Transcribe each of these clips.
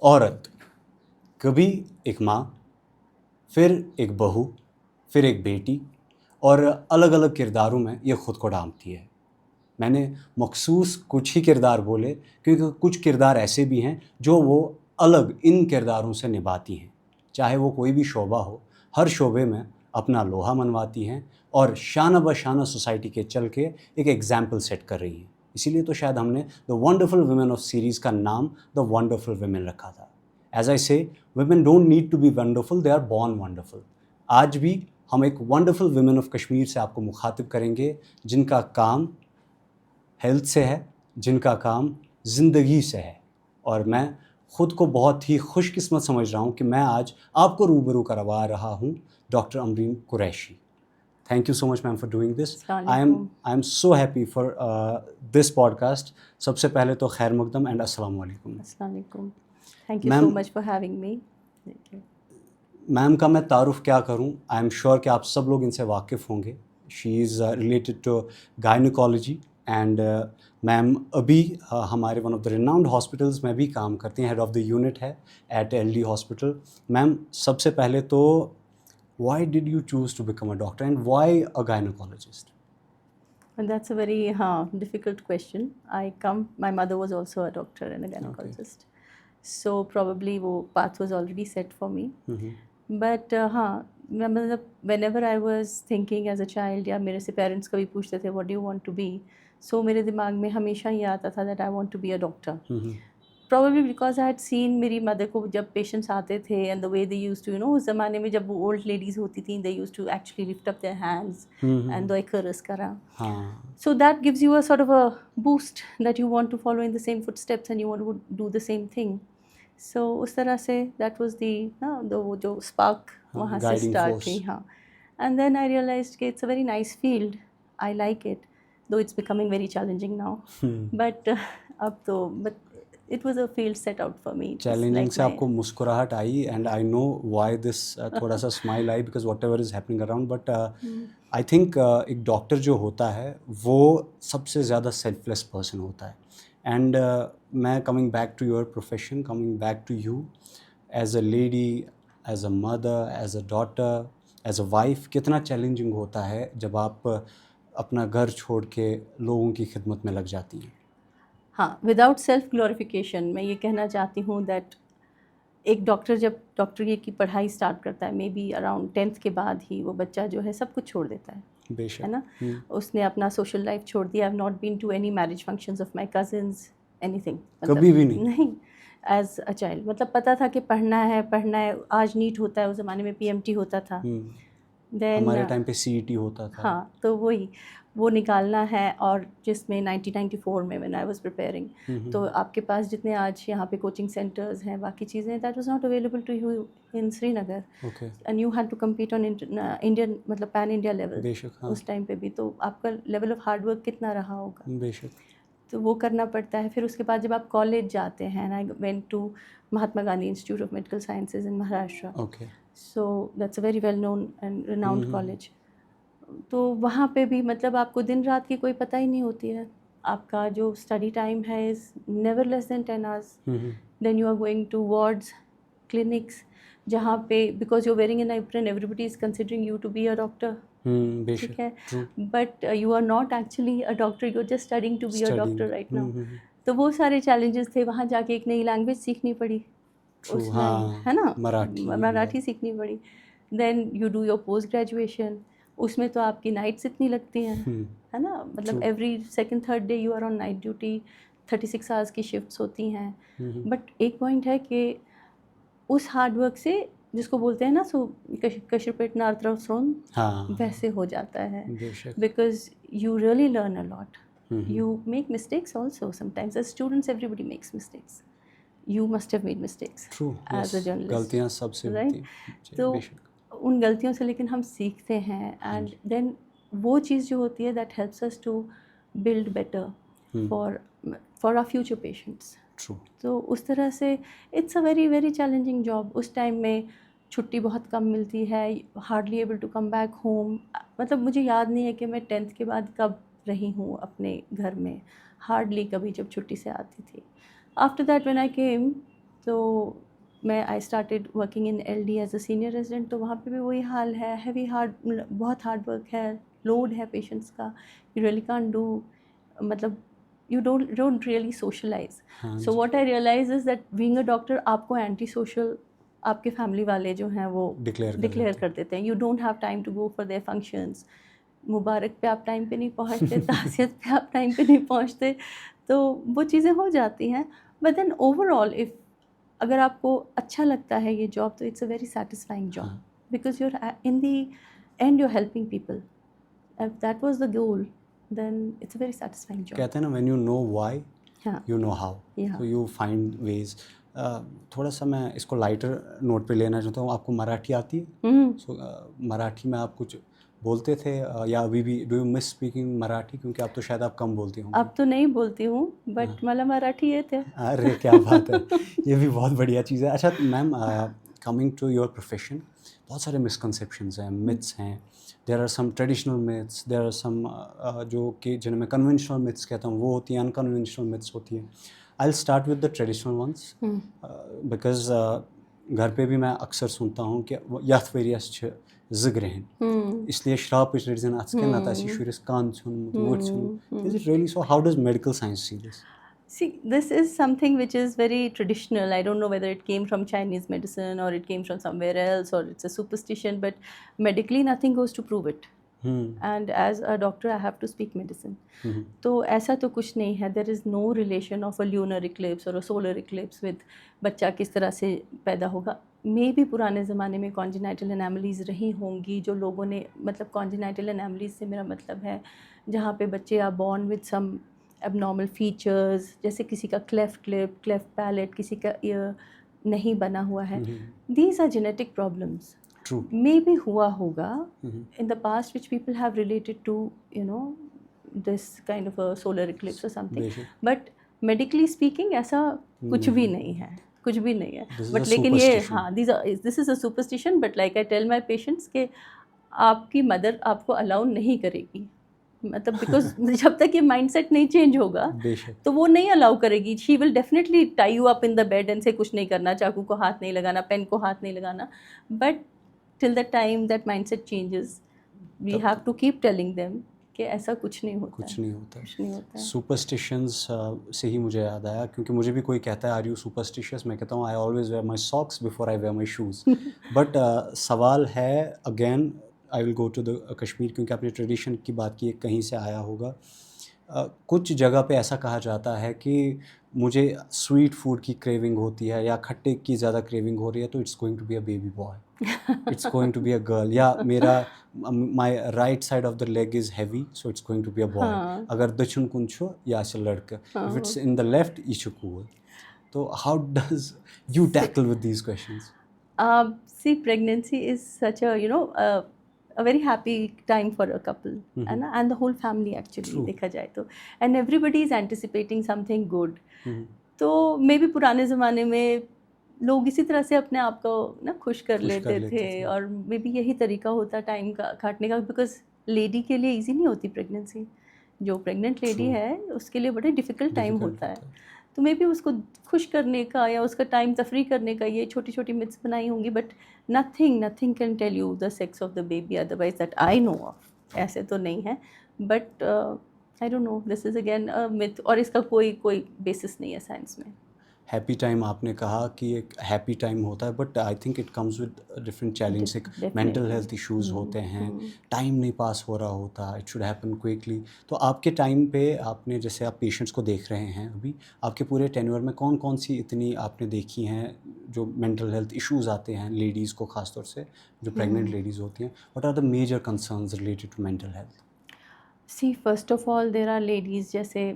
औरत कभी एक माँ, फिर एक बहू, फिर एक बेटी और अलग अलग किरदारों में ये ख़ुद को ढांपती है। मैंने मखसूस कुछ ही किरदार बोले क्योंकि कुछ किरदार ऐसे भी हैं जो वो अलग इन किरदारों से निभाती हैं। चाहे वो कोई भी शोबा हो, हर शोबे में अपना लोहा मनवाती हैं और शाना बशाना सोसाइटी के चल के एक एग्जाम्पल सेट कर रही हैं। इसीलिए तो शायद हमने the wonderful women of series का नाम द वंडरफुल वुमेन रखा था। As I say, women don't need to be wonderful, they are born wonderful. आज भी हम एक वंडरफुल वुमेन ऑफ कश्मीर से आपको मुखातिब करेंगे जिनका काम हेल्थ से है, जिनका काम ज़िंदगी से है। और मैं ख़ुद को बहुत ही खुशकिस्मत समझ रहा हूँ कि मैं आज आपको रूबरू करवा रहा हूँ doctor Amreen Qureshi. Thank you so much, ma'am, for doing this. I am so happy for this podcast. सबसे पहले तो खैर मकदम एंड अस्सलाम वालेकुम। अस्सलाम वालेकुम। Thank you so much for having me. Ma'am का मैं तारुफ क्या करूं? आई एम श्योर कि आप सब लोग इनसे वाकिफ़ होंगे। She is related to gynaecology and ma'am अभी हमारे one of the renowned hospitals में भी काम करती हैं। हेड ऑफ़ द यूनिट है एट LD हॉस्पिटल। मैम, सबसे पहले तो why did you choose to become a doctor and why a gynecologist? And that's a very difficult question. My mother was also a doctor and a gynecologist. Okay. So probably वो path was already set for me. But मतलब whenever I was thinking as a child या मेरे से parents कभी पूछते थे what do you want to be, so मेरे दिमाग में हमेशा ये आता था that I want to be a doctor. Probably because I had seen मेरी मदर को जब पेशेंट्स आते थे and the way they used to, उस ज़माने में जब वो ओल्ड लेडीज़ होती थी, they used to actually lift up their hands and दो एकरस करा. So that gives you a sort of a boost that you want to follow in the same footsteps and you want to do the same thing. So उस तरह से that was वो जो spark वहाँ से start हुई. And then I realized कि it's a very nice field. I like it, though it's becoming very challenging now. But अब तो it was a field set out for me. Challenging से आपको मुस्कुराहट आई and I know why this थोड़ा सा smile आई because whatever is happening around. But I think एक डॉक्टर जो होता है वो सबसे ज़्यादा सेल्फलेस पर्सन होता है। एंड मैं coming back to your profession, coming back to you as a lady, as a mother, as a daughter, as a wife, कितना चैलेंजिंग होता है जब आप अपना घर छोड़ के लोगों की खिदमत में लग जाती हैं। हाँ, विदाउट सेल्फ ग्लोरिफिकेशन मैं ये कहना चाहती हूँ दैट एक डॉक्टर जब डॉक्टरी की पढ़ाई स्टार्ट करता है, मे बी अराउंड 10th के बाद ही वो बच्चा जो है सब कुछ छोड़ देता है। बेशक, है ना। उसने अपना सोशल लाइफ छोड़ दिया। I have not been to any marriage functions of my cousins, anything, कभी भी नहीं एज अ चाइल्ड। मतलब पता था कि पढ़ना है। आज नीट होता है, उस ज़माने में PMT होता था। Then, हमारे टाइम पे CET होता था। हाँ, तो वो निकालना है। और जिसमें 1994 में व्हेन आई वाज प्रिपेयरिंग, तो आपके पास जितने आज यहाँ पे कोचिंग सेंटर्स हैं, बाकी चीज़ें, that was not available to you in Srinagar. And you had to compete on Indian, मतलब पैन इंडिया लेवल। बेशक, हाँ। उस टाइम पे भी तो आपका लेवल ऑफ हार्ड वर्क कितना रहा होगा। बेशक, तो वो करना पड़ता है। फिर उसके बाद जब आप कॉलेज जाते हैं, and I went to Mahatma Gandhi Institute of Medical Sciences in Maharashtra. So that's a very well known and renowned college. तो वहाँ पे भी मतलब आपको दिन रात की कोई पता ही नहीं होती है। आपका जो स्टडी टाइम है is never less than 10 hours। Then you are going to wards, clinics, जहाँ पे because you are wearing an apron, everybody is considering you to be a doctor. ठीक है, but you are not actually a doctor, you are just studying to be a doctor right now. तो वो सारे challenges थे। वहाँ जाके एक नई लैंग्वेज सीखनी पड़ी उस टाइम, है ना, मराठी सीखनी पड़ी। Then you do your post graduation, उसमें तो आपकी नाइट्स इतनी लगती हैं, है ना, मतलब every second third day you are on night duty, 36 hours की शिफ्ट्स होती हैं। बट एक पॉइंट है कि उस हार्ड वर्क से, जिसको बोलते हैं ना, सो कशरपेट नार्त्रफ्रोन, वैसे हो जाता है। Because you really learn a lot. You make mistakes also sometimes. As students everybody makes mistakes. You must have made mistakes as a journalist. गलतियाँ सबसे होती हैं। तो उन गलतियों से लेकिन हम सीखते हैं। एंड देन वो चीज़ जो होती है that helps us to build better for our future patients. तो उस तरह से it's a very very challenging job. उस टाइम में छुट्टी बहुत कम मिलती है, hardly able to come back home. मतलब मुझे याद नहीं है कि मैं 10th के बाद कब रही हूँ अपने घर में, हार्डली कभी जब छुट्टी से आती थी। After that when I came, तो मैं I started working in LD as a senior resident, तो वहाँ पे भी वही हाल है, बहुत हार्ड वर्क है, लोड है पेशेंट्स का, यू रियली कांट डू, मतलब you don't really socialize. So what I realize is that being a doctor, आपको एंटी सोशल आपके फैमिली वाले जो हैं वो डिक्लेयर कर देते हैं. You don't have time to go for their functions. मुबारक पे आप टाइम पे नहीं पहुंचते, ताज़ियत पे आप टाइम पे नहीं पहुंचते, तो वो चीज़ें हो जाती हैं. बट देन ओवरऑल इफ़ अगर आपको अच्छा लगता है ये जॉब, तो it's a very satisfying job, because you're in the end you're helping people. If that was the goal, then it's a very satisfying job. कहते हैं ना, when you know why, you know how. So you find ways. थोड़ा सा मैं इसको lighter note पे लेना चाहता हूँ. आपको मराठी आती है? So मराठी में आप कुछ बोलते थे या अभी भी do you miss speaking Marathi? क्योंकि आप तो शायद आप कम बोलती होंगी. अब तो नहीं बोलती हूँ, बट मला मराठी येते. अरे क्या बात है, ये भी बहुत बढ़िया चीज़ है. अच्छा ma'am, coming to your profession, बहुत सारे मिसकंसेप्शंस हैं, मिथ्स हैं. There are some traditional myths, there are some जो कि जिन्हें मैं कन्वेंशनल मिथ्स कहता हूँ, वो होती हैं, अनकन्वेंशनल मिथ्स होती हैं. I will start with the traditional ones, because घर पे भी मैं अक्सर सुनता हूँ कि यथ वेरियस छ ज़िग्रहन, इसलिए श्राप इज रिजन अत्सकन अतासी शुरिस कान छुन वुड छुन. Is it really so? How does medical science see this? See, this is something which is very traditional. I don't know whether it came from Chinese medicine or it came from somewhere else or it's a superstition, but medically nothing goes to prove it. And as a doctor, I have to speak medicine. तो ऐसा तो कुछ नहीं है. There is no relation of a lunar eclipse or a solar eclipse with बच्चा किस तरह से पैदा होगा. मे भी पुराने ज़माने में congenital anomalies रही होंगी, जो लोगों ने, मतलब congenital anomalies से मेरा मतलब है जहाँ पे बच्चे are born with some abnormal features, जैसे किसी का cleft lip, cleft palate, किसी का ear नहीं बना हुआ है. These are genetic problems. True. Maybe हुआ होगा in the past which people have related to, you know, this kind of a solar eclipse or something. But medically speaking ऐसा कुछ भी नहीं है, कुछ भी नहीं है. But लेकिन ये, हाँ, this is a superstition. But like I tell my patients कि आपकी मदर आपको अलाउ नहीं करेगी, मतलब बिकॉज जब तक ये माइंडसेट नहीं चेंज होगा तो वो नहीं अलाउ करेगी. She will definitely tie you up in the bed and से कुछ नहीं करना, चाकू को हाथ नहीं लगाना, पेन को हाथ नहीं लगाना. But till the time that mindset changes, we have to keep telling them कि ऐसा कुछ नहीं होता. कुछ नहीं होता है. सुपरस्टिशंस से ही मुझे याद आया, क्योंकि मुझे भी कोई कहता है आर यू सुपरस्टिशियस, मैं कहता हूँ I always wear my socks before I wear my shoes. But सवाल है again, I will go to the Kashmir, क्योंकि आपने ट्रेडिशन की बात की, कहीं से आया होगा. कुछ जगह पे ऐसा कहा जाता है कि मुझे स्वीट फूड की क्रेविंग होती है या खट्टे की ज़्यादा क्रेविंग हो रही है, तो it's going to be a baby boy, it's going to be a girl. या मेरा my right side of the leg is heavy, so it's going to be a boy. अगर दक्षिण कुन छो या लड़का, if it's in the left ये छो कूल. तो how does you tackle with these questions? See, pregnancy is such a, you know, a very happy time for a couple, and the whole family actually देखा जाए तो, and everybody is anticipating something good. तो मे भी पुराने ज़माने में लोग इसी तरह से अपने आप को ना खुश कर लेते थे, और मे भी यही तरीका होता टाइम का काटने का, बिकॉज लेडी के लिए ईजी नहीं होती प्रेगनेंसी. जो प्रेग्नेंट लेडी है उसके लिए बड़ा डिफ़िकल्ट टाइम होता है. तो मे भी उसको खुश करने का या उसका टाइम तफरी करने का ये छोटी छोटी मिथ्स बनाई होंगी. But nothing can tell you the sex of the baby otherwise that I know of. ऐसे तो नहीं है, but I don't know, this is again a myth, और इसका कोई बेसिस नहीं है साइंस में. हैप्पी टाइम आपने कहा कि एक हैप्पी टाइम होता है, but I think it comes with different challenge. Mental health issues होते हैं, टाइम नहीं पास हो रहा होता, इट शुड हैपन क्विकली. तो आपके टाइम पे आपने, जैसे आप पेशेंट्स को देख रहे हैं अभी, आपके पूरे टेन्योर में कौन कौन सी इतनी आपने देखी हैं जो मेंटल हेल्थ इश्यूज आते हैं लेडीज़ को, ख़ासतौर से जो प्रेग्नेंट लेडीज़ होती हैं? What are the major concerns related to mental health? See, first of all there are ladies, जैसे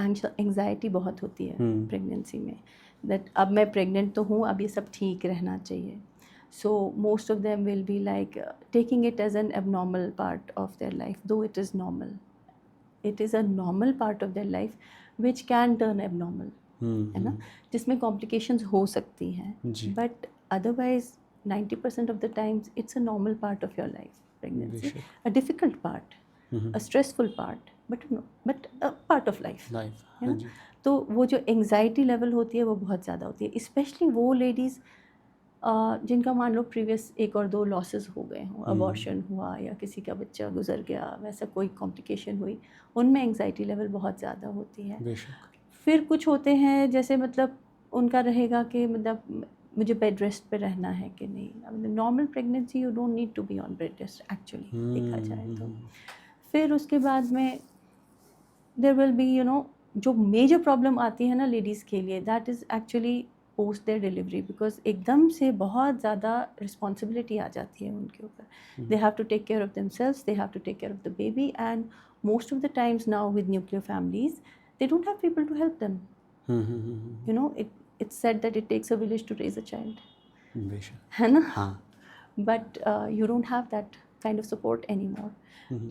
एंग्जाइटी बहुत होती है प्रेगनेंसी में, दैट अब मैं प्रेग्नेंट तो हूँ, अब ये सब ठीक रहना चाहिए. So most of them will be like taking it as an abnormal part of their life, though it is normal. It is a normal part of their life which can turn abnormal, है ना, जिसमें complications हो सकती हैं. But otherwise 90% of the times it's a normal part of your life pregnancy. A difficult part, a stressful part, but a part of life, है ना. तो वो जो एंग्जाइटी लेवल होती है वो बहुत ज़्यादा होती है, स्पेशली वो लेडीज़ जिनका मान लो प्रीवियस 1 और 2 लॉसेस हो गए हों, अबॉर्शन हुआ या किसी का बच्चा गुजर गया, वैसा कोई कॉम्प्लिकेशन हुई, उनमें एंग्जाइटी लेवल बहुत ज़्यादा होती है। फिर कुछ होते हैं जैसे मतलब उनका रहेगा कि मतलब मुझे बेड रेस्ट पे रहना है कि नहीं। अब normal pregnancy you don't need to be on bed rest actually देखा जाए तो। फिर उसके बाद में देयर विल बी जो मेजर प्रॉब्लम आती है ना लेडीज़ के लिए, that is actually post there delivery, because एकदम से बहुत ज़्यादा रिस्पॉन्सिबिलिटी आ जाती है उनके ऊपर। They have to take care of themselves, they have to take care of the baby, and most of the times now with nuclear families they don't have people to help them. It's said that it takes a village to raise a child, है ना? But you don't have that kind of support anymore.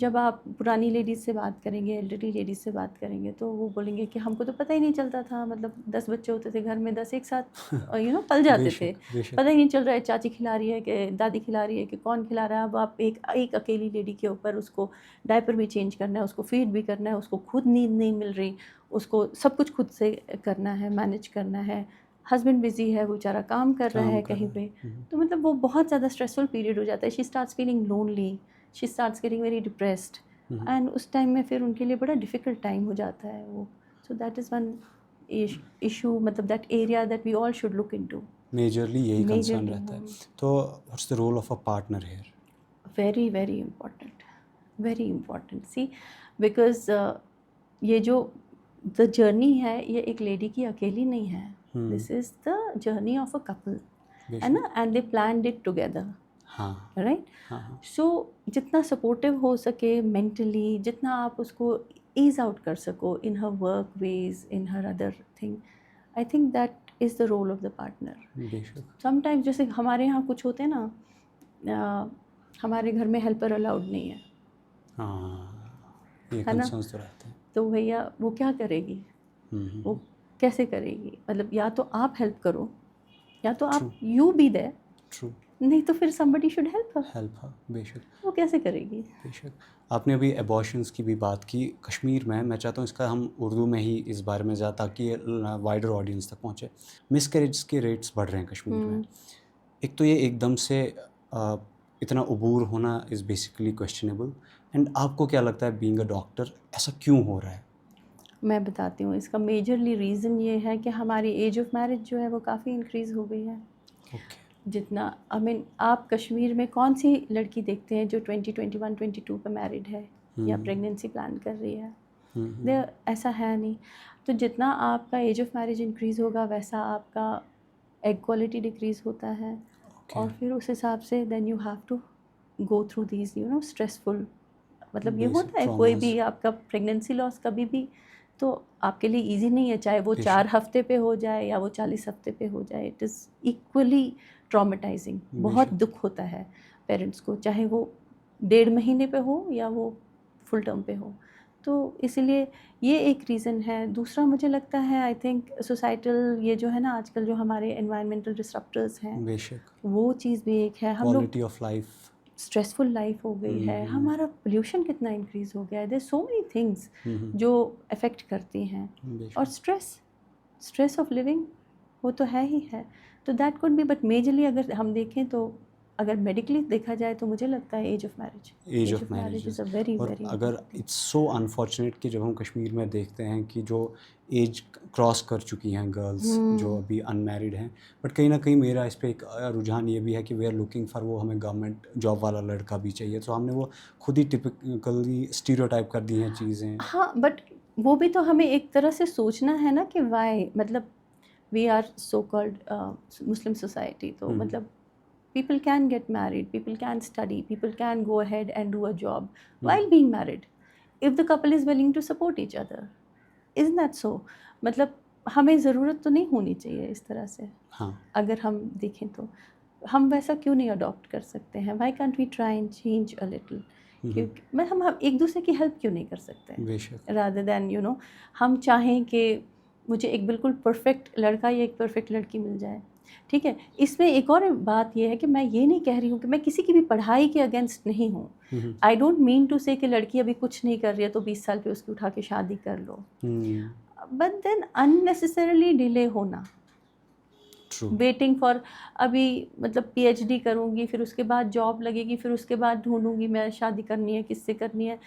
जब आप पुरानी ladies से बात करेंगे, elderly ladies से बात करेंगे, तो वो बोलेंगे कि हमको तो पता ही नहीं चलता था, मतलब 10 बच्चे होते थे घर में, 10 एक साथ पल जाते थे, पता ही नहीं चल रहा है चाची खिला रही है कि दादी खिला रही है कि कौन खिला रहा है। अब आप एक अकेली लेडी के ऊपर उसको डायपर भी चेंज करना है, उसको फीड भी करना है, उसको खुद नींद नहीं मिल रही, उसको सब कुछ खुद से करना है, मैनेज करना है। हस्बैंड बिजी है, वो बेचारा काम कर रहा है कहीं पे, तो मतलब वो बहुत ज़्यादा स्ट्रेसफुल पीरियड हो जाता है। She starts feeling lonely, she starts getting very depressed, and उस टाइम में फिर उनके लिए बड़ा डिफ़िकल्ट टाइम हो जाता है वो। So that is one issue, मतलब that area that we all should look into. Majorly यही कंसर्न रहता है। तो what's the role of a partner here? Very very important, very important. See because ये जो द जर्नी है ये एक लेडी की अकेली नहीं है, this is the journey of a couple, है ना, and they planned it together, right? So जितना सपोर्टिव हो सके मेंटली, जितना आप उसको ईज आउट कर सको in her work ways, in her other thing, I think that is the role of the partner. Sometimes जैसे हमारे यहाँ कुछ होते हैं ना, हमारे घर में हेल्पर अलाउड नहीं है, है ना, तो रहते हैं। तो भैया वो क्या करेगी, वो कैसे करेगी? मतलब या तो आप हेल्प करो, या तो आप यू बी देयर, नहीं तो फिर somebody should help her। बेशक। वो कैसे करेगी? बेशक। आपने अभी एबॉर्शंस की भी बात की कश्मीर में, मैं चाहता हूँ इसका हम उर्दू में ही इस बारे में ज़्यादा, ताकि वाइडर ऑडियंस तक पहुँचे। मिसकैरेज के रेट्स बढ़ रहे हैं कश्मीर में। एक तो ये एकदम से इतना अबूर होना इज़ बेसिकली क्वेश्चनेबल, एंड आपको क्या लगता है बीइंग अ डॉक्टर ऐसा क्यों हो रहा है? मैं बताती हूँ, इसका मेजरली रीज़न ये है कि हमारी एज ऑफ मैरिज जो है वो काफ़ी इंक्रीज़ हो गई है। जितना आप कश्मीर में कौन सी लड़की देखते हैं जो 20, 21, 22 पे मैरिड है या प्रेगनेंसी प्लान कर रही है? ऐसा है नहीं। तो जितना आपका एज ऑफ मैरिज इंक्रीज़ होगा वैसा आपका एग क्वालिटी डिक्रीज़ होता है, और फिर उस हिसाब से then you have to go through these stressful, मतलब ये होता है कोई भी आपका प्रेगनेंसी लॉस कभी भी तो आपके लिए इजी नहीं है, चाहे वो 4 हफ्ते पे हो जाए या वो 40 हफ्ते पे हो जाए। इट इज़ इक्वली ट्रॉमेटाइजिंग, बहुत दुख होता है पेरेंट्स को, चाहे वो 1.5 महीने पे हो या वो फुल टर्म पे हो। तो इसीलिए ये एक रीज़न है। दूसरा मुझे लगता है आई थिंक सोसाइटल, ये जो है ना आजकल जो हमारे एनवायरमेंटल डिसरप्टर्स हैं, बेशक, वो चीज़ भी एक है। हम लोग quality of life, stressful life हो गई है, हमारा पोल्यूशन कितना इंक्रीज़ हो गया है, देयर सो मेनी थिंग्स जो अफेक्ट करती हैं, और स्ट्रेस ऑफ लिविंग वो तो है ही है। तो that could be, but majorly अगर हम देखें तो अगर मेडिकली देखा जाए तो मुझे लगता है age of marriage is a very very, अगर इट्स सो अनफॉर्चुनेट कि जब हम कश्मीर में देखते हैं कि जो एज क्रॉस कर चुकी हैं गर्ल्स जो अभी अनमैरिड हैं, बट कहीं ना कहीं मेरा इस पर एक रुझान ये भी है कि वी आर लुकिंग फॉर, वो हमें गवर्नमेंट जॉब वाला लड़का भी चाहिए, तो हमने वो खुद ही टिपिकली स्टीरियोटाइप कर दी हैं चीज़ें। हाँ, बट वो भी तो हमें एक तरह से सोचना है ना कि वाई, मतलब we are so called Muslim society, तो मतलब people can get married, people can study, people can go ahead and do a job while being married if the couple is willing to support each other, isn't that so? मतलब हमें ज़रूरत तो नहीं होनी चाहिए इस तरह से। अगर हम देखें तो हम वैसा क्यों नहीं अडॉप्ट कर सकते हैं? why can't we try and change a little? क्योंकि हम एक दूसरे की हेल्प क्यों नहीं कर सकते, rather than हम चाहें कि मुझे एक बिल्कुल परफेक्ट लड़का या एक परफेक्ट लड़की मिल जाए। ठीक है, इसमें एक और बात यह है कि मैं ये नहीं कह रही हूँ कि मैं किसी की भी पढ़ाई के अगेंस्ट नहीं हूँ। आई डोंट मीन टू से कि लड़की अभी कुछ नहीं कर रही है तो 20 साल पे उसकी उठा के शादी कर लो। बट देन अननेसेसरली डिले होना, वेटिंग फॉर, अभी मतलब पीएचडी करूँगी, फिर उसके बाद जॉब लगेगी, फिर उसके बाद ढूंढूंगी मैं शादी करनी है, किससे करनी है,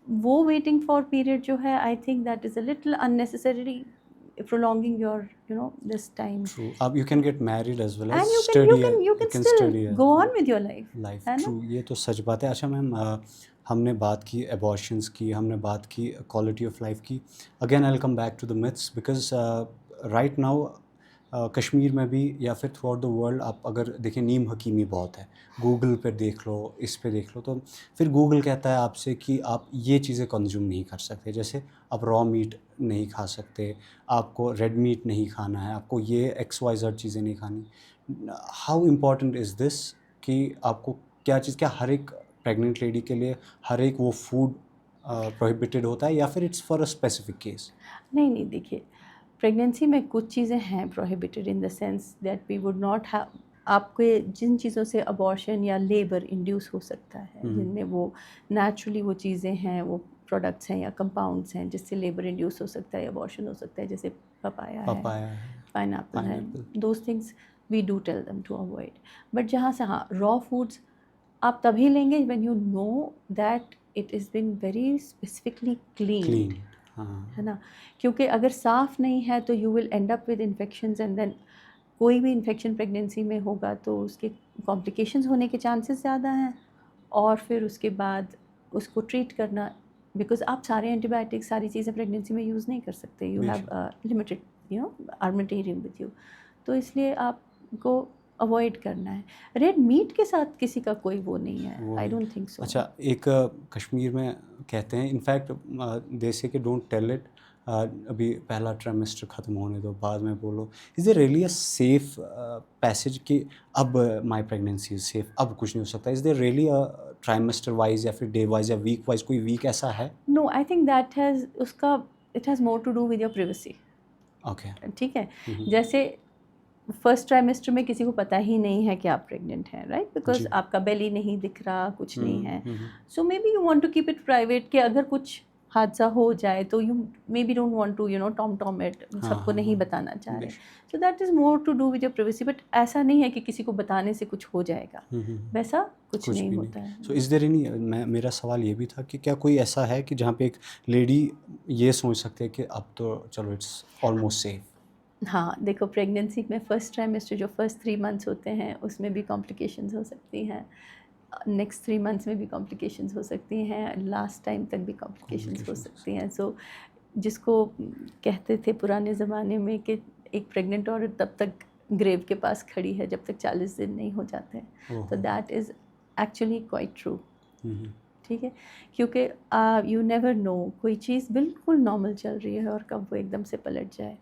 वो वेटिंग फॉर पीरियड जो है, आई think that is a little unnecessary prolonging your, you know, this time. True. You can get married as well as And study. you can still study go on with your life. True. ये तो सच बात है. अच्छा ma'am, हमने बात की abortions की, हमने बात की quality of life की. Again I'll come back to the myths because right now Kashmir में भी या फिर थ्रू आउट द वर्ल्ड आप अगर देखें नीम हकीमी बहुत है. गूगल पे देख लो, इस पे देख लो, तो फिर गूगल कहता है आपसे कि आप ये चीज़ें कंज्यूम नहीं कर सकते. जैसे आप रॉ मीट नहीं खा सकते, आपको रेड मीट नहीं खाना है, आपको ये XYZ चीज़ें नहीं खानी. हाउ इम्पॉर्टेंट इज़ दिस कि आपको क्या चीज़, क्या हर एक प्रेग्नेंट लेडी के लिए हर एक वो फूड प्रोहिबिटेड होता है या फिर it's for a specific case? नहीं, देखिए, प्रेगनेंसी में कुछ चीज़ें हैं prohibited in the sense that we would not have, आपके जिन चीज़ों से अबॉर्शन या लेबर इंड्यूस हो सकता है, जिनमें वो नेचुरली वो चीज़ें हैं, वो प्रोडक्ट्स हैं या कंपाउंड्स हैं जिससे लेबर इंड्यूस हो सकता है, अबॉर्शन हो सकता है, जैसे पपाया है, पाइनएप्पल है, those things we do tell them to avoid. But जहाँ से हाँ, रॉ फूड्स आप तभी लेंगे when you know that it is been very specifically clean, है ना, क्योंकि अगर साफ़ नहीं है तो you will end up with infections, and then कोई भी इन्फेक्शन प्रेगनेंसी में होगा तो उसके कॉम्प्लिकेशंस होने के चांसेस ज़्यादा हैं, और फिर उसके बाद उसको ट्रीट करना, बिकॉज आप सारे एंटीबायोटिक्स सारी चीज़ें प्रेगनेंसी में यूज़ नहीं कर सकते, you have limited armamentarium with you, तो इसलिए आपको अवॉइड करना है. रेड मीट के साथ किसी का कोई वो नहीं है, आई डोंट थिंक सो. अच्छा, एक कश्मीर में कहते हैं, इनफैक्ट दे से कि डोंट टेल इट, अभी पहला ट्राइमेस्टर ख़त्म होने दो, बाद में बोलो. Is there really a safe passage कि अब माय प्रेगनेंसी इज़ सेफ, अब कुछ नहीं हो सकता? Is there really a trimester wise या फिर डे वाइज या वीक वाइज कोई वीक ऐसा है? No, I think that has उसका it has more to do with your privacy. Okay, ठीक है. जैसे फर्स्ट ट्राइमेस्टर में किसी को पता ही नहीं है कि आप प्रेग्नेंट हैं, राइट, बिकॉज आपका बेली नहीं दिख रहा, कुछ नहीं है, so maybe you want to keep it private, कि अगर कुछ हादसा हो जाए तो you maybe don't want to tom it, सबको नहीं बताना चाह रहे, so that is more to do with your privacy. But ऐसा नहीं है कि किसी को बताने से कुछ हो जाएगा, वैसा कुछ नहीं होता है. सो इज़ देयर एनी, मेरा सवाल ये भी था कि क्या कोई ऐसा है कि जहाँ पे एक लेडी ये सोच सकते हैं कि अब तो चलो इट्स ऑलमोस्ट सेफ? हाँ, देखो, प्रेगनेंसी में फर्स्ट ट्राइमेस्टर जो फर्स्ट 3 मंथ्स होते हैं उसमें भी कॉम्प्लिकेशंस हो सकती हैं, नेक्स्ट 3 मंथ्स में भी कॉम्प्लिकेशंस हो सकती हैं, लास्ट टाइम तक भी कॉम्प्लिकेशंस हो सकती हैं. सो जिसको कहते थे पुराने ज़माने में कि एक प्रेग्नेंट औरत तब तक ग्रेव के पास खड़ी है जब तक 40 दिन नहीं हो जाते, तो that is actually quite true. ठीक है, क्योंकि यू नेवर नो, कोई चीज़ बिल्कुल नॉर्मल चल रही है और कब वो एकदम से पलट जाए.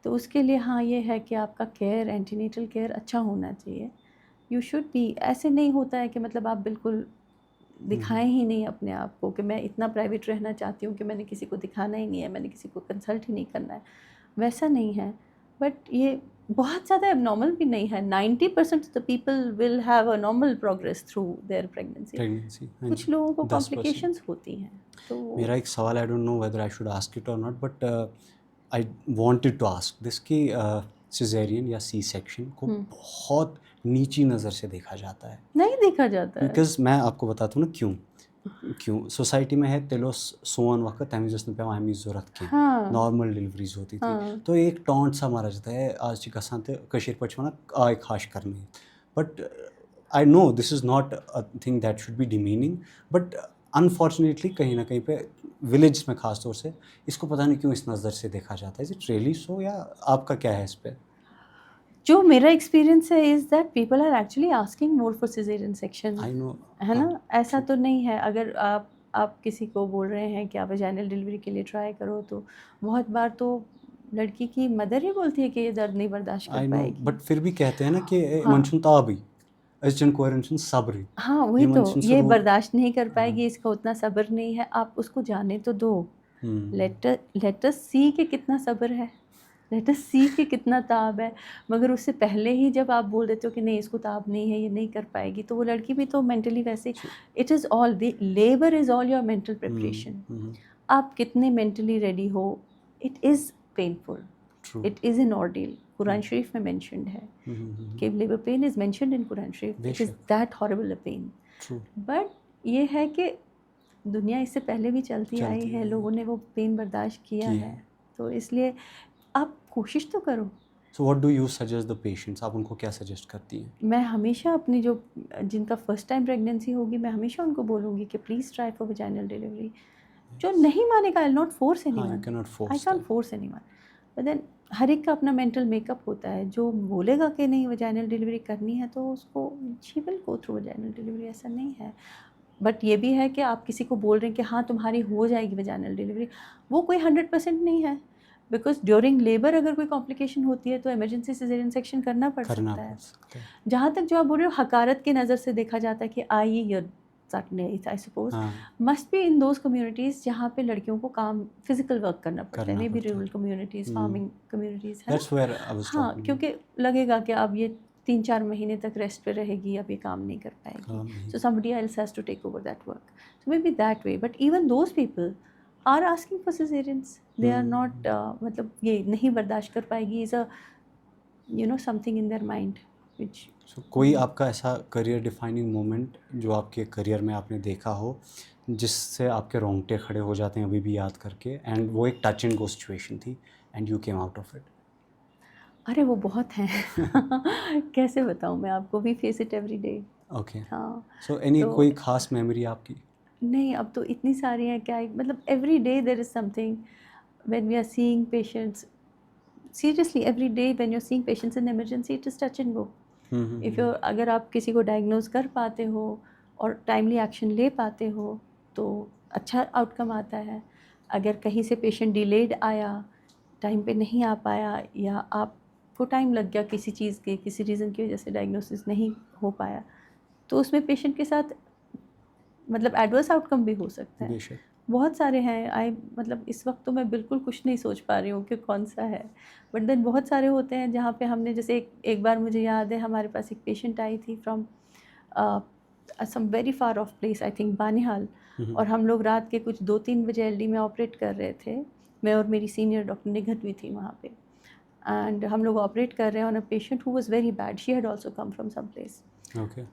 तो उसके लिए हाँ, ये है कि आपका केयर, एंटीनेटल केयर अच्छा होना चाहिए. यू शुड बी, ऐसे नहीं होता है कि मतलब आप बिल्कुल दिखाएं ही नहीं अपने आप को कि मैं इतना प्राइवेट रहना चाहती हूँ कि मैंने किसी को दिखाना ही नहीं है, मैंने किसी को कंसल्ट ही नहीं करना है, वैसा नहीं है. बट ये बहुत ज़्यादा एबनॉर्मल भी नहीं है. 90% of the people will have a normal progress through their pregnancy. कुछ लोगों को कॉम्प्लिकेशंस होती हैं. तो मेरा एक सवाल, I don't know whether I should ask it और not, but I wanted to ask this कि सिजेरियन या सी सेक्शन को बहुत नीची नज़र से देखा जाता है. नहीं देखा जाता है, बिकॉज मैं आपको बताता हूँ ना क्यों सोसाइटी में है तेलो सोन वक्त तमें जस पेवान अमी ज़रूरत की नॉर्मल डिलीवरीज होती थी, तो एक टॉन्ट सा मारा जाता है आज गसान तो कशीर पे वन आय खाश करने. But I know this is not a thing that should be demeaning, but unfortunately कहीं ना कहीं पे विलेज में ख़ास तौर से इसको पता नहीं क्यों इस नज़र से देखा जाता है. इज़ इट रियली सो, या आपका क्या है इस पर? जो मेरा एक्सपीरियंस है is that people are actually asking more for caesarean section, I know, है ना. ऐसा तो नहीं है. अगर आप किसी को बोल रहे हैं कि आप वैजाइनल डिलीवरी के लिए ट्राई करो, तो बहुत बार तो लड़की की मदर ही बोलती है कि ये दर्द नहीं बर्दाश्त कर पाएगी. बट फिर भी कहते हैं ना कि मनशुन ताबी अजन कोरन सब्र. हाँ, वही तो, ये बर्दाश्त नहीं कर पाएगी, इसका उतना सब्र नहीं है, आप उसको जाने तो दो. लेट अस सी कि कितना सब्र है, लेट अस सी कि कितना ताब है. मगर उससे पहले ही जब आप बोल देते हो कि नहीं इसको ताब नहीं है, ये नहीं कर पाएगी, तो वो लड़की भी तो मेंटली वैसे, it is all the labour is all your mental preparation. आप कितने मेंटली रेडी हो, it is painful, True. It is an ordeal. Quran Sharif में मेंशन्ड है कि labour pain is mentioned in Quran Sharif. It is that horrible a pain. But ये है कि दुनिया इससे पहले भी चलती आई है, लोगों ने वो पेन बर्दाश्त किया है, तो इसलिए आप कोशिश तो करो. So what do you suggest the patients? आप उनको क्या सजेस्ट करती हैं? मैं हमेशा अपनी जो जिनका फर्स्ट टाइम प्रेगनेंसी होगी, मैं हमेशा उनको बोलूँगी कि please try for vaginal delivery. जो नहीं मानेगा, I will not force anyone. You cannot force I can't force anyone. But then हर एक का अपना मेंटल मेकअप होता है. जो बोलेगा कि नहीं वजाइनल डिलीवरी करनी है, तो उसको she will go through vaginal delivery. ऐसा नहीं है. बट ये भी है कि आप किसी को बोल रहे हैं कि हाँ तुम्हारी हो जाएगी वजाइनल डिलीवरी, वो कोई 100% नहीं है. बिकॉज ड्यूरिंग लेबर अगर कोई कॉम्प्लिकेशन होती है तो इमरजेंसी सिजेरियन सेक्शन करना पड़ सकता है. जहाँ तक जो आप बोल रहे हो हकारत की नज़र से देखा जाता है कि I suppose must be in those communities जहाँ पे लड़कियों को काम फिजिकल वर्क करना पड़ता है. May be rural communities, farming communities है. हाँ, क्योंकि लगेगा कि अब ये 3-4 महीने तक रेस्ट पे रहेगी, अब ये काम नहीं कर पाएगी. सो somebody else has to take over that work. So maybe that way. But even those people are asking for cesareans. They are not मतलब ये नहीं बर्दाश्त कर पाएगी is a something in their mind which. So कोई आपका ऐसा career defining moment जो आपके करियर में आपने देखा हो जिससे आपके रोंगटे खड़े हो जाते हैं अभी भी याद करके, एंड वो एक टच एंड गो सिचुएशन थी and you came out of it? अरे वो बहुत हैं. कैसे बताऊँ मैं आपको, we face it every day. Okay. हाँ. सो एनी कोई खास मेमोरी आपकी? नहीं, अब तो इतनी सारी हैं क्या, मतलब every day there is something when we are seeing patients. Seriously every day when you are seeing patients in emergency it is touch and go. If you अगर आप किसी को डायग्नोज कर पाते हो और टाइमली एक्शन ले पाते हो तो अच्छा आउटकम आता है. अगर कहीं से पेशेंट डिलेड आया, टाइम पे नहीं आ पाया, या आपको टाइम लग गया किसी चीज़ के, किसी रीज़न की वजह से डायग्नोसिस नहीं हो पाया, तो उसमें पेशेंट के साथ मतलब एडवर्स आउटकम भी हो सकता है. बहुत सारे हैं. मतलब इस वक्त तो मैं बिल्कुल कुछ नहीं सोच पा रही हूँ कि कौन सा है. बट देन बहुत सारे होते हैं जहाँ पे हमने, जैसे एक बार मुझे याद है हमारे पास एक पेशेंट आई थी from some very far off place, I think Banihal. और हम लोग रात के कुछ 2-3 बजे LD में ऑपरेट कर रहे थे. मैं और मेरी सीनियर डॉक्टर निघत भी थी वहाँ पे. एंड हम लोग ऑपरेट कर रहे हैं on a patient who was very bad. She had also come from some place.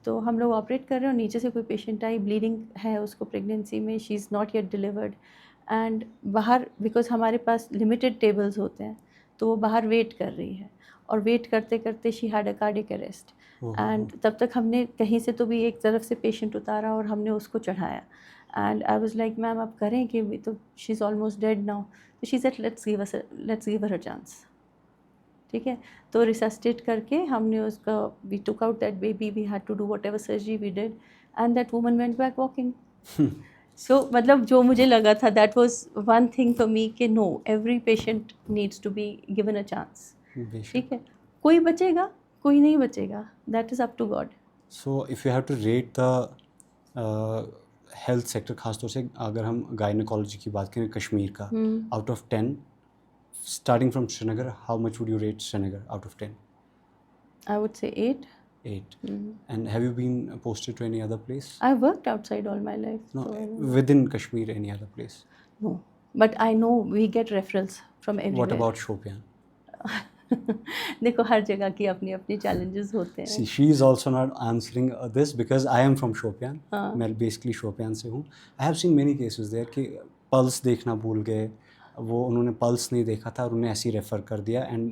तो हम लोग ऑपरेट कर रहे हैं और नीचे से कोई पेशेंट आई, ब्लीडिंग है उसको प्रेगनेंसी में, she is not yet delivered. And बाहर, बिकॉज हमारे पास लिमिटेड टेबल्स होते हैं, तो वो बाहर वेट कर रही है. और वेट करते करते she had a cardiac arrest. And तब तक हमने कहीं से तो भी एक तरफ से पेशेंट उतारा और हमने उसको चढ़ाया. And I was like ma'am अब करें कि तो she is almost dead now. तो she said let's give her a chance. ठीक है. तो रिसस्टेट करके हमने उसका, we took out that baby, we had to do whatever surgery we did, and that woman went back walking. So मतलब जो मुझे लगा था, that was one thing for me कि no, every patient needs to be given a chance. ठीक है. कोई बचेगा, कोई नहीं बचेगा, that is up to God. So if you have to rate the health sector, खासतौर से अगर हम गायनेकोलॉजी की बात करें कश्मीर का, out of 10, starting from Srinagar, how much would you rate Srinagar out of 10? I would say 8. 8. And have you been posted to any other place? I've worked outside all my life. No, so within Kashmir, any other place? No, but I know we get referrals from everywhere. What about Shopian? देखो, हर जगह की अपनी अपनी challenges होते हैं. See, she is also not answering this because I am from Shopian. मैं basically Shopian से हूँ. I have seen many cases there कि pulse देखना भूल गए, वो उन्होंने पल्स नहीं देखा था और उन्हें ऐसे ही रेफ़र कर दिया, and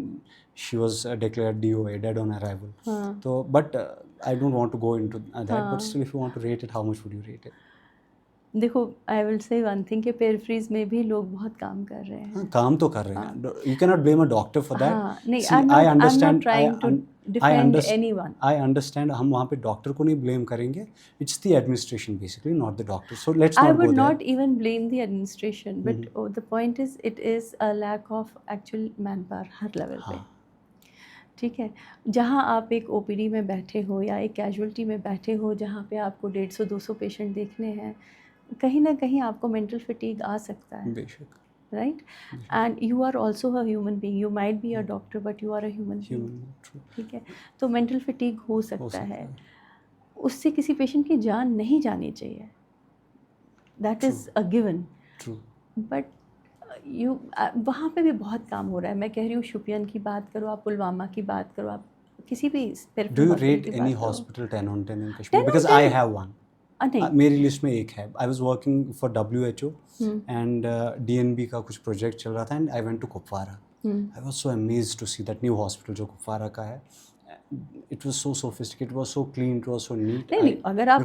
she was declared DOA, dead on arrival. तो but I don't want to go into that, but still if you want to rate it, how much would you rate it? देखो, I will say one thing कि peripheries में भी लोग बहुत काम कर रहे हैं. काम तो कर रहे हैं. You can not blame a doctor for that. नहीं, आई अंडरस्टैंड, आई अंडरस्टैंड. हम वहाँ पे डॉक्टर को नहीं ब्लेम करेंगे. It's the administration basically, not the doctor. So let's not go there. I would not even blame the administration, but the point is it is a lack of actual manpower her level पे. ठीक है. जहाँ आप एक OPD में बैठे हो या एक कैजुअल्टी में बैठे हो जहाँ पे आपको 150-200 पेशेंट देखने हैं, कहीं ना कहीं आपको मेंटल फटीग आ सकता है. बेशक. Right. And you are also a human being. You might be a doctor but you are a human being. ठीक है. तो मेंटल फटीग हो सकता है. उससे किसी पेशेंट की जान नहीं जानी चाहिए. That is a given. But वहाँ पे भी बहुत काम हो रहा है. मैं कह रही हूँ शुपियन की बात करो, आप पुलवामा की बात करो, आप किसी भी do you rate any hospital 10 on 10 in Kashmir? Because I have one. मेरी लिस्ट में एक है. I was working for WHO and DNB का कुछ प्रोजेक्ट चल रहा था and I went to Kupwara. I was so amazed to see that new hospital जो कुपवारा का है. It was so sophisticated, it was so clean, it was so neat. नहीं, अगर आप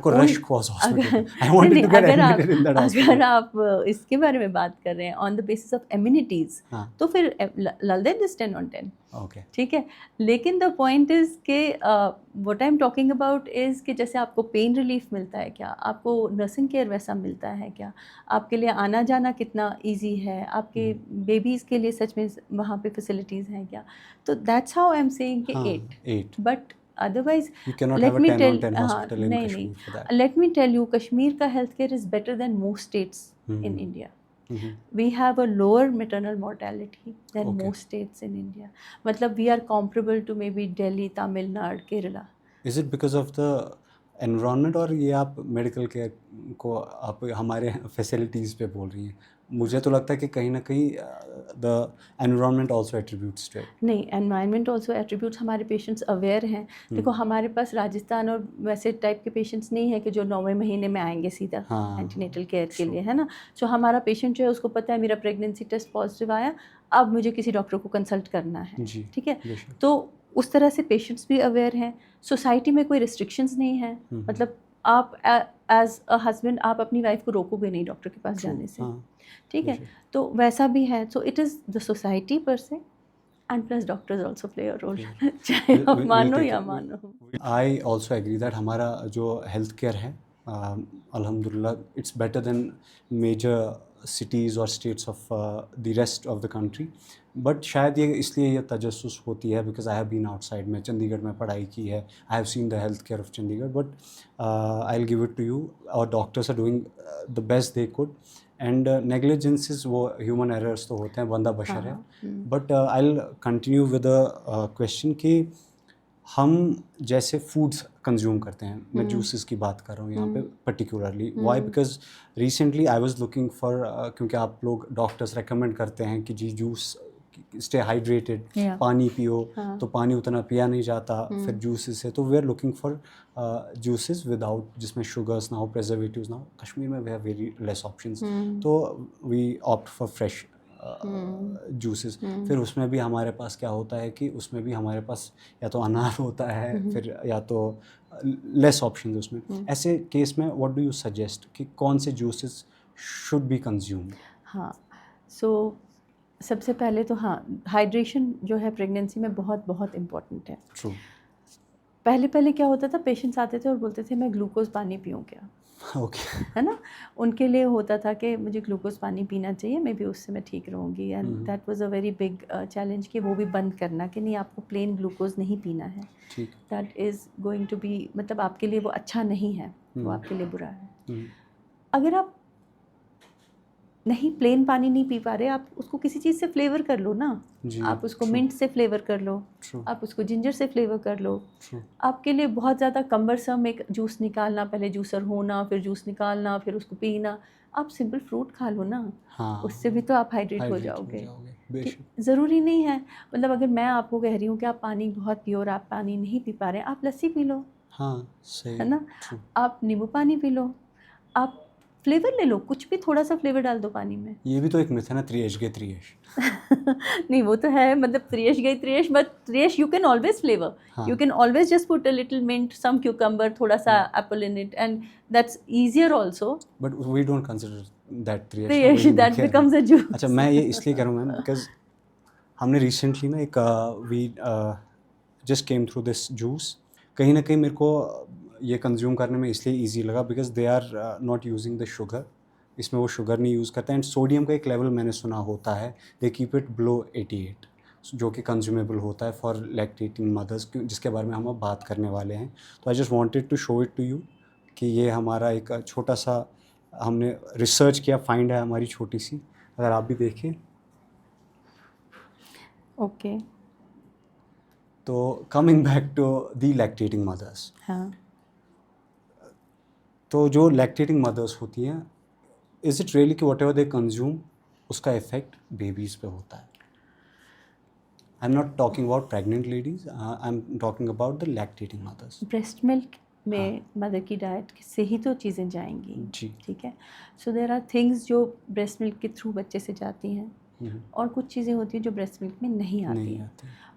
अगर आप इसके बारे में बात कर रहे हैं on the basis of amenities, तो फिर लल दे दिस 10 on 10. ओके, ठीक है. लेकिन द पॉइंट इज के what I am talking about is कि जैसे आपको पेन रिलीफ मिलता है क्या, आपको नर्सिंग केयर वैसा मिलता है क्या, आपके लिए आना जाना कितना इजी है, आपके बेबीज़ के लिए सच में वहाँ पे फैसिलिटीज़ हैं क्या. तो that's how I am saying कि 8. But otherwise let me tell, नहीं, let me tell you, Kashmir का health care is better than most states in India. We have a lower maternal mortality than most states in India. मतलब we are comparable to maybe Delhi, Tamil Nadu, Kerala. Is it because of the environment और ये आप medical care को आप हमारे facilities पे बोल रही हैं? मुझे तो लगता है कि कहीं ना कहीं the environment also attributes to it. नहीं, एनवायरनमेंट ऑल्सो एट्रीब्यूट्स. हमारे पेशेंट्स अवेयर हैं. देखो हमारे पास राजस्थान और वैसे टाइप के पेशेंट्स नहीं है कि जो 9वें महीने में आएंगे सीधा एंटीनेटल केयर के लिए, है ना. सो हमारा पेशेंट जो है उसको पता है मेरा प्रेगनेंसी टेस्ट पॉजिटिव आया, अब मुझे किसी डॉक्टर को कंसल्ट करना है. ठीक है. तो उस तरह से पेशेंट्स भी अवेयर हैं. सोसाइटी में कोई रिस्ट्रिक्शंस नहीं है. मतलब आप एज अ हस्बैंड आप अपनी वाइफ को रोकोगे नहीं डॉक्टर के पास जाने से. ठीक है. तो वैसा भी है. So it is the society per se and plus doctors also play a role, चाहे आप मानो या मानो. आई ऑल्सो एग्री दैट हमारा जो हेल्थ केयर है अल्हम्दुलिल्लाह it's better than major cities और states of the rest of the country. But शायद ये इसलिए ये तजस्सुस होती है because I have been outside. में चंडीगढ़ में पढ़ाई की है. I have seen the health care of Chandigarh. But I will give it to you, our doctors are doing the best they could. And negligences वो ह्यूमन एरर्स तो होते हैं, बंदा बशर है. But I will continue with a question कि हम जैसे फूड्स कंज्यूम करते हैं, मैं जूसेस की बात कर रहा हूँ यहाँ पे particularly. Why? Because recently I was looking for, क्योंकि आप लोग डॉक्टर्स रेकमेंड करते हैं कि जी जूस, स्टे हाइड्रेटेड, पानी पियो. तो पानी उतना पिया नहीं जाता फिर जूसेस है. तो we are looking for juices without, जिसमें शुगर्स ना हो, प्रेजर्वेटिव्स ना हो. कश्मीर में we have very less options. तो we opt for fresh juices. फिर उसमें भी हमारे पास क्या होता है कि उसमें भी हमारे पास या तो अनार होता है फिर या तो लेस ऑप्शन उसमें. ऐसे केस में व्हाट डू यू सजेस्ट कि कौन से जूसेस शुड बी कंज्यूम्ड? हाँ, सो सबसे पहले तो हाँ, हाइड्रेशन जो है प्रेगनेंसी में बहुत बहुत इम्पोर्टेंट है. ट्रू. पहले क्या होता था, पेशेंट्स आते थे और बोलते थे मैं ग्लूकोज पानी पीऊँ क्या. ओके. है ना. उनके लिए होता था कि मुझे ग्लूकोज पानी पीना चाहिए, मे बी उससे मैं ठीक रहूँगी. And that was a very big challenge कि वो भी बंद करना कि नहीं, आपको प्लेन ग्लूकोज नहीं पीना है. That is going to be, मतलब आपके लिए वो अच्छा नहीं है, वो आपके लिए बुरा है. अगर आप नहीं प्लेन पानी नहीं पी पा रहे, आप उसको किसी चीज़ से फ्लेवर कर लो ना. आप उसको मिंट से फ्लेवर कर लो, आप उसको जिंजर से फ्लेवर कर लो. आपके लिए बहुत ज़्यादा कम्बरसम एक जूस निकालना, पहले जूसर होना, फिर जूस निकालना, फिर उसको पीना. आप सिंपल फ्रूट खा लो ना. उससे भी तो आप हाइड्रेट हो जाओगे. ज़रूरी नहीं है, मतलब अगर मैं आपको कह रही हूँ कि आप पानी बहुत पियो और आप पानी नहीं पी पा रहे, आप लस्सी पी लो. सही है ना. आप नींबू पानी पी लो, आप फ्लेवर ले लो, कुछ भी थोड़ा सा फ्लेवर डाल दो पानी में. ये भी तो एक मिथ है ना, त्रियश गई त्रियश. नहीं, वो तो है, मतलब त्रियश गई त्रियश, बट त्रियश you can always flavour. You can always just put a little mint, some cucumber, थोड़ा सा apple in it, and that's easier also. But we don't consider that त्रियश, दैट बिकम्स अ जूस. अच्छा, मैं ये इसलिए कह रहा हूँ मैम बिकॉज हमने रिसेंटली ना एक we just came through this juice. कहीं ना कहीं मेरे को ये कंज्यूम करने में इसलिए इजी लगा because they are not using the sugar. इसमें वो शुगर नहीं यूज़ करते. एंड सोडियम का एक लेवल मैंने सुना होता है, दे कीप इट बिलो 88, जो कि कंज्यूमेबल होता है फॉर लैक्टेटिंग मदर्स, जिसके बारे में हम अब बात करने वाले हैं. तो I just wanted to show it to you कि ये हमारा एक छोटा सा हमने रिसर्च किया, फाइंड है हमारी छोटी सी, अगर आप भी देखें. ओके. तो coming back to the lactating mothers. हाँ. तो जो लैक्टेटिंग मदर्स होती हैं, इज़ इट रियली कि वट एवर दे कंज्यूम उसका इफ़ेक्ट बेबीज़ पे होता है? I am not talking about pregnant ladies, I am talking about the lactating mothers. Breast milk में मदर की डाइट से ही तो चीज़ें जाएंगी जी। ठीक है। सो देयर आर थिंग्स जो ब्रेस्ट मिल्क के थ्रू बच्चे से जाती हैं और कुछ चीज़ें होती हैं जो ब्रेस्ट मिल्क में नहीं आती हैं,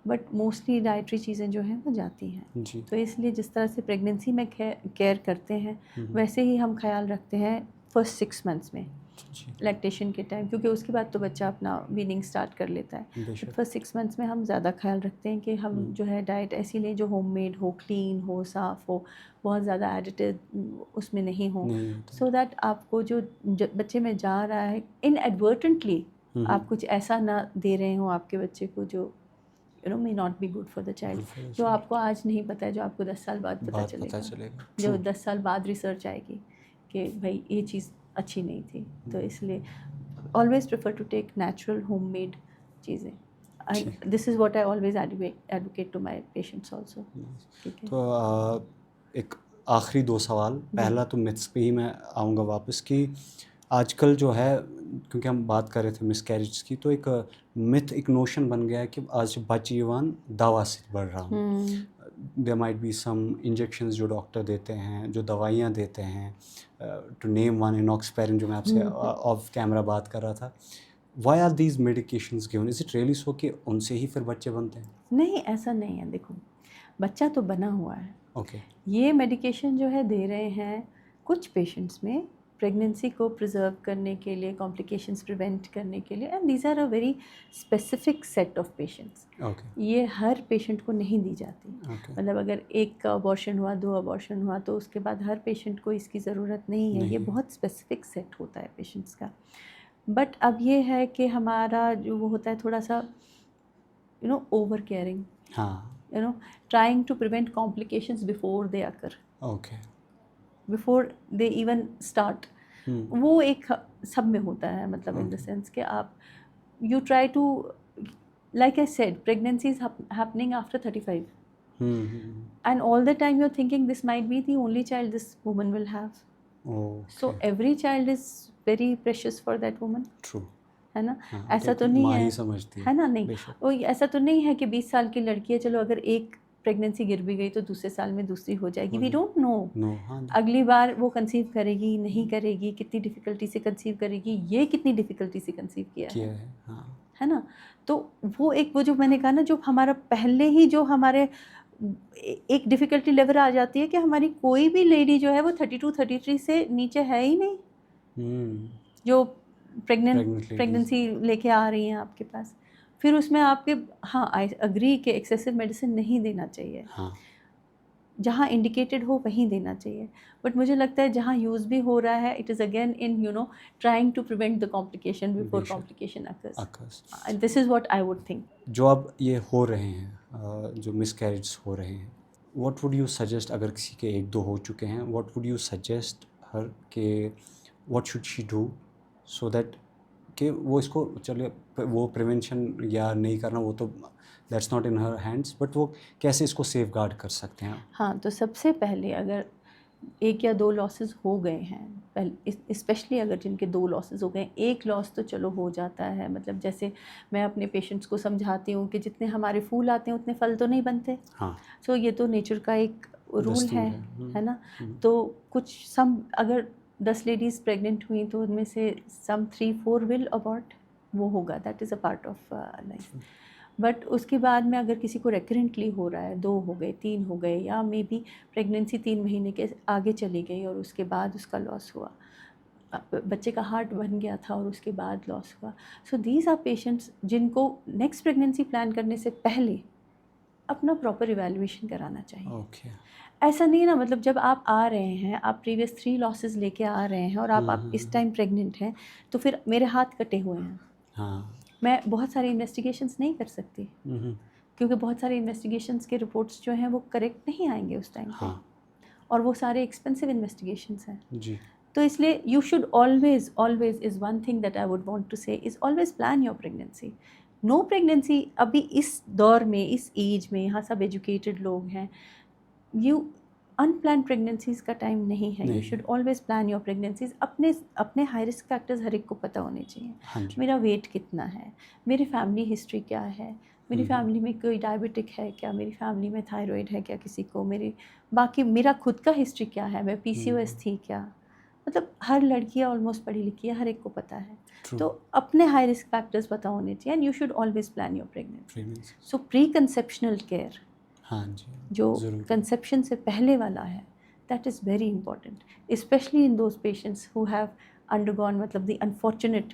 बट मोस्टली डाइटरी चीज़ें जो हैं वो जाती हैं जी। तो इसलिए जिस तरह से प्रेगनेंसी में केयर करते हैं वैसे ही हम ख्याल रखते हैं फर्स्ट 6 मंथ्स में लैक्टेशन के टाइम, क्योंकि उसके बाद तो बच्चा अपना वीनिंग स्टार्ट कर लेता है। बट फर्स्ट 6 मंथ्स में हम ज़्यादा ख्याल रखते हैं कि हम जो है डाइट ऐसी लें जो होममेड हो, क्लीन हो, साफ़ हो, बहुत ज़्यादा एडिटेड उसमें नहीं हो, सो दैट आपको जो बच्चे में जा रहा है इनएडवर्टेंटली आप कुछ ऐसा ना दे रहे हो आपके बच्चे को जो may not be good for the child, जो आपको आज नहीं पता है, जो आपको 10 साल बाद पता चलेगा। जो 10 साल बाद रिसर्च आएगी कि भाई ये चीज़ अच्छी नहीं थी। तो इसलिए always prefer to take natural homemade चीज़ें। This is what I always advocate to my patients also. ठीक है। तो एक आखिरी 2 सवाल, पहला तो मिथ्स पे ही मैं आऊँगा वापस कि आजकल जो है, क्योंकि हम बात कर रहे थे मिसकैरेज की, तो एक मिथ, एक नोशन बन गया है कि आज बच्चे जवान दवा से बढ़ रहा हूँ। There might be some injections जो डॉक्टर देते हैं, जो दवाइयाँ देते हैं, टू नेम वन इनॉक्सपेरिन जो मैं आपसे ऑफ कैमरा बात कर रहा था। Why are these medications given? Is it really so कि उनसे ही फिर बच्चे बनते हैं? नहीं, ऐसा नहीं है। देखो, बच्चा तो बना हुआ है। ओके। ये मेडिकेशन जो है दे रहे हैं कुछ पेशेंट्स में प्रेगनेंसी को प्रिजर्व करने के लिए, कॉम्प्लिकेशंस प्रिवेंट करने के लिए, and these are a very specific set of patients. ये हर पेशेंट को नहीं दी जाती। मतलब अगर एक का अबॉर्शन हुआ, 2 अबॉर्शन हुआ, तो उसके बाद हर पेशेंट को इसकी ज़रूरत नहीं है। ये बहुत स्पेसिफिक सेट होता है पेशेंट्स का। बट अब ये है कि हमारा जो वो होता है थोड़ा सा over caring, trying to prevent complications before they occur, before they even start. वो एक सब में होता है, मतलब in the sense कि आप you try to, like I said, pregnancy is happening after 35, and all the time you're thinking this might be the only child this woman will have. So every child is very precious for that woman. True. है ना? ऐसा तो नहीं है, है ना? नहीं, वो ऐसा तो नहीं है कि 20 साल की लड़की है, चलो अगर एक प्रेगनेंसी गिर भी गई तो दूसरे साल में दूसरी हो जाएगी। वी डोंट नो अगली बार वो कंसीव करेगी नहीं करेगी, कितनी डिफ़िकल्टी से कंसीव करेगी, ये कितनी डिफ़िकल्टी से कंसीव किया है। है ना? तो वो एक, वो जो मैंने कहा ना, जो हमारा पहले ही जो हमारे एक डिफ़िकल्टी लेवल आ जाती है कि हमारी कोई भी लेडी जो है वो 32-33 से नीचे है ही नहीं, जो प्रेगनेंसी लेके आ रही हैं आपके पास। फिर उसमें आपके, हाँ, आई अग्री कि एक्सेसिव मेडिसिन नहीं देना चाहिए। जहाँ इंडिकेटेड हो वहीं देना चाहिए, बट मुझे लगता है जहाँ यूज़ भी हो रहा है, it is again in trying to prevent the complication before complication occurs. This is what I would think. जो अब ये हो रहे हैं, जो मिसकैरेज हो रहे हैं, व्हाट वुड यू सजेस्ट, अगर किसी के 1-2 हो चुके हैं, व्हाट वुड यू सजेस्ट हर के what should she do so that कि वो इसको, चलिए वो प्रिवेंशन या नहीं करना वो तो that's not in her hands, but वो कैसे इसको सेफ गार्ड कर सकते हैं? हाँ, तो सबसे पहले अगर 1 या 2 लॉसेस हो गए हैं, पहले स्पेशली अगर जिनके 2 लॉसेस हो गए, 1 लॉस तो चलो हो जाता है। मतलब जैसे मैं अपने पेशेंट्स को समझाती हूँ कि जितने हमारे फूल आते हैं उतने फल तो नहीं बनते। सो ये तो नेचर का एक रूल है ना? तो कुछ अगर 10 लेडीज़ प्रेग्नेंट हुई तो उनमें से सम 3-4 विल अबॉर्ट, वो होगा, that is a part of life. But उसके बाद में अगर किसी को रेकरेंटली हो रहा है, 2 हो गए, 3 हो गए, या मे बी प्रेगनेंसी 3 महीने के आगे चली गई और उसके बाद उसका लॉस हुआ, बच्चे का हार्ट बन गया था और उसके बाद लॉस हुआ, सो दीज आर पेशेंट्स जिनको नेक्स्ट प्रेगनेंसी प्लान करने से पहले अपना प्रॉपर इवैल्यूएशन कराना चाहिए। ऐसा नहीं ना, मतलब जब आप आ रहे हैं, आप प्रीवियस 3 लॉसेस लेके आ रहे हैं और आप इस टाइम प्रेग्नेंट हैं, तो फिर मेरे हाथ कटे हुए हैं। मैं बहुत सारी इन्वेस्टिगेशंस नहीं कर सकती, क्योंकि बहुत सारे इन्वेस्टिगेशंस के रिपोर्ट्स जो हैं वो करेक्ट नहीं आएंगे उस टाइम पे, और वो सारे एक्सपेंसिव इन्वेस्टिगेशंस हैं जी। तो इसलिए you should always is one thing that I would want to say is always plan your pregnancy. No pregnancy अभी इस दौर में, इस एज में, यहाँ सब एजुकेटेड लोग हैं, अनप्लान प्रेगनेंसीज का टाइम नहीं है. You should always plan your pregnancies. अपने हाई रिस्क फैक्टर्स हर एक को पता होने चाहिए. हाँ जी. मेरा वेट कितना है, मेरी फैमिली हिस्ट्री क्या है, मेरी फैमिली में कोई डायबिटिक है क्या, मेरी फैमिली में थायराइड है क्या किसी को, मेरा खुद का हिस्ट्री क्या है, मैं PCOS थी क्या. मतलब हर लड़की ऑलमोस्ट पढ़ी लिखी है, हर एक को पता है. तो अपने हाई रिस्क फैक्टर्स पता होने चाहिए. And you should always plan your pregnancy. So preconceptional care, हाँ जी, जो कंसेप्शन से पहले वाला है, that is very important, specially in those patients who have undergone मतलब the unfortunate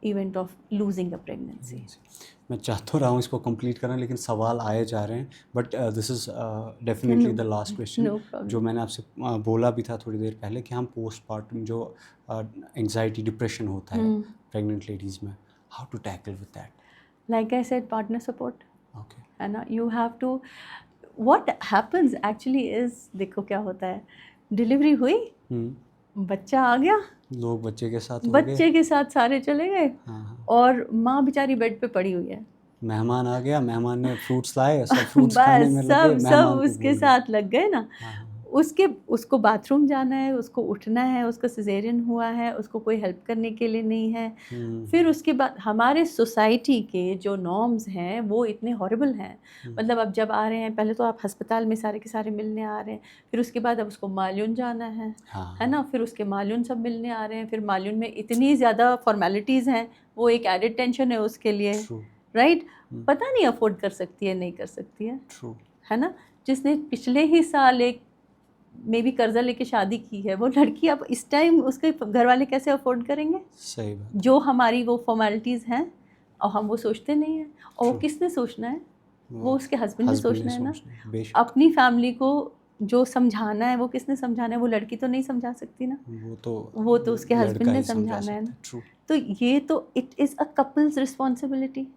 event of losing a pregnancy. मैं चाह तो रहा हूँ इसको कंप्लीट करना, लेकिन सवाल आए जा रहे हैं. But this is definitely the last question, जो मैंने आपसे बोला भी था थोड़ी देर पहले कि हम पोस्टपार्टम जो एंग्जाइटी डिप्रेशन होता है प्रेग्नेंट लेडीज़ में, how to tackle with that. Like I said, partner support. Okay. है ना, you have to. What happens actually is, देखो क्या होता है, डिलीवरी हुई, बच्चा आ गया, लोग बच्चे के साथ सारे चले गए. हाँ. और माँ बेचारी बेड पे पड़ी हुई है. मेहमान आ गया, मेहमान ने फ्रूट्स लाए, सब फ्रूट्स खाने में लगे, सब उसके साथ लग गए ना. हाँ. उसको बाथरूम जाना है, उसको उठना है, उसको सिजेरियन हुआ है, उसको कोई हेल्प करने के लिए नहीं है. फिर उसके बाद हमारे सोसाइटी के जो नॉर्म्स हैं वो इतने हॉरिबल हैं. मतलब अब जब आ रहे हैं, पहले तो आप अस्पताल में सारे के सारे मिलने आ रहे हैं, फिर उसके बाद अब उसको मालून जाना है. हाँ. है ना, फिर उसके मालून सब मिलने आ रहे हैं, फिर मालून में इतनी ज़्यादा फॉर्मेलिटीज़ हैं, वो एक एडिड टेंशन है उसके लिए. राइट. पता नहीं अफोर्ड कर सकती है, नहीं कर सकती है. है ना. जिसने पिछले ही साल एक मे भी कर्जा लेके शादी की है, वो लड़की अब इस टाइम उसके घर वाले कैसे अफोर्ड करेंगे. सही बात. जो हमारी वो फॉर्मेलिटीज़ हैं और हम वो सोचते नहीं हैं. और वो किसने सोचना है, वो उसके हस्बैंड ने सोचना है ना. अपनी फैमिली को जो समझाना है वो किसने समझाना है, वो लड़की तो नहीं समझा सकती ना, वो तो उसके हस्बैंड ने समझाना है ना. तो ये तो it is a couples responsibility.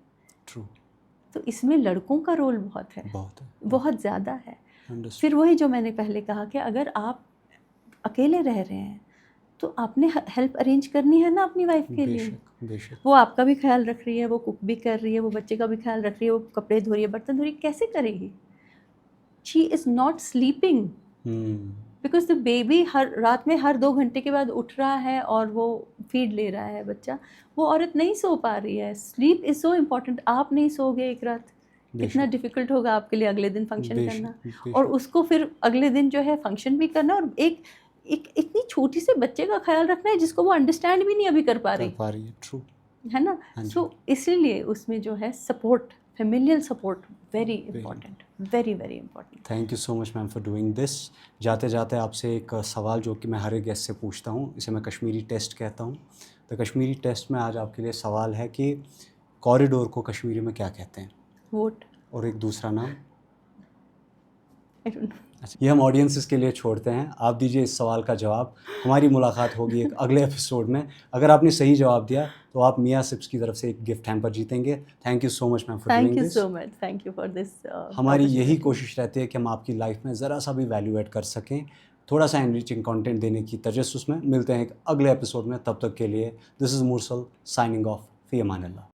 तो इसमें लड़कों का रोल बहुत ज़्यादा है. फिर वही जो मैंने पहले कहा कि अगर आप अकेले रह रहे हैं तो आपने हेल्प अरेंज करनी है ना अपनी वाइफ के लिए. वो आपका भी ख्याल रख रही है, वो कुक भी कर रही है, वो बच्चे का भी ख्याल रख रही है, वो कपड़े धो रही है, बर्तन धो रही है, कैसे करेगी. She is not sleeping because the baby हर रात में हर 2 घंटे के बाद उठ रहा है और वो फीड ले रहा है बच्चा. वो औरत नहीं सो पा रही है. Sleep is so important. आप नहीं सोओगे एक रात, कितना डिफ़िकल्ट होगा आपके लिए अगले दिन फंक्शन करना. और उसको फिर अगले दिन जो है फंक्शन भी करना, और एक इतनी छोटी से बच्चे का ख्याल रखना है जिसको वो अंडरस्टैंड भी नहीं अभी कर पा रही है. ट्रू है ना. सो इसलिए उसमें जो है support, familial support, very important, very very important. Thank you so much ma'am for doing this. जाते जाते आपसे एक सवाल जो कि मैं हर एक गेस्ट से पूछता हूँ, इसे मैं कश्मीरी टेस्ट कहता हूँ. तो कश्मीरी टेस्ट में आज आपके लिए सवाल है कि कॉरिडोर को कश्मीरी में क्या कहते हैं. वोट. और एक दूसरा नाम. ये हम ऑडियंसेस के लिए छोड़ते हैं, आप दीजिए इस सवाल का जवाब. हमारी मुलाकात होगी एक अगले एपिसोड में. अगर आपने सही जवाब दिया तो आप मियाँ सिप्स की तरफ से एक गिफ्ट हैम्पर जीतेंगे. Thank you so much ma'am for doing this. Thank you so much. Thank you for this. हमारी यही कोशिश रहती है कि हम आपकी लाइफ में ज़रा सा भी वैल्यू ऐड कर सकें, थोड़ा सा एनरिचिंग कंटेंट देने की तजस्सुस में. मिलते हैं एक अगले एपिसोड में, तब तक के लिए this is Mursal signing off. Fee Aman Allah.